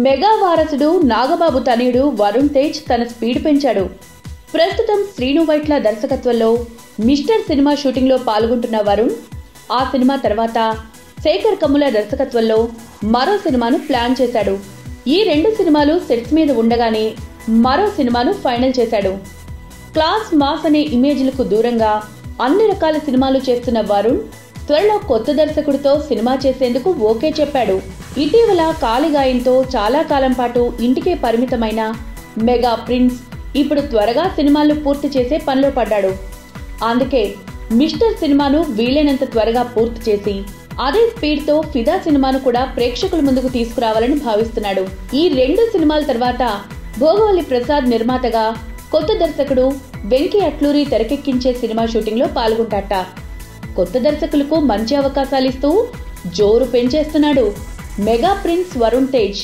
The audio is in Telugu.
మెగా వారసుడు నాగబాబు తనయుడు వరుణ్ తేజ్ తన స్పీడ్ పెంచాడు. ప్రస్తుతం శ్రీను వైట్ల దర్శకత్వంలో మిస్టర్ సినిమా షూటింగ్లో పాల్గొంటున్న వరుణ్ ఆ సినిమా తర్వాత శేఖర్ కమ్ముల దర్శకత్వంలో మరో సినిమాను ప్లాన్ చేశాడు. ఈ రెండు సినిమాలు సెట్స్ మీద ఉండగానే మరో సినిమాను ఫైనల్ చేశాడు. క్లాస్ మాస్ అనే ఇమేజ్లకు దూరంగా అన్ని రకాల సినిమాలు చేస్తున్న వరుణ్ త్వరలో కొత్త దర్శకుడితో సినిమా చేసేందుకు ఓకే చెప్పాడు. ఇటీవల కాలిగాయంతో చాలా కాలం పాటు ఇంటికే పరిమితమైన మెగా ప్రిన్స్ ఇప్పుడు త్వరగా సినిమాలు పూర్తి చేసే పనిలో పడ్డాడు. అందుకే మిస్టర్ సినిమాను వీలైనంత త్వరగా పూర్తి చేసి అదే స్పీడ్తో ఫిదా సినిమాను కూడా ప్రేక్షకుల ముందుకు తీసుకురావాలని భావిస్తున్నాడు. ఈ రెండు సినిమాల తర్వాత భోగవల్లి ప్రసాద్ నిర్మాతగా కొత్త దర్శకుడు వెంకీ అట్లూరి తెరకెక్కించే సినిమా షూటింగ్లో పాల్గొంటాట. కొత్త దర్శకులకు మంచి అవకాశాలిస్తూ జోరు పెంచేస్తున్నాడు మెగా ప్రిన్స్ వరుణ్ తేజ్.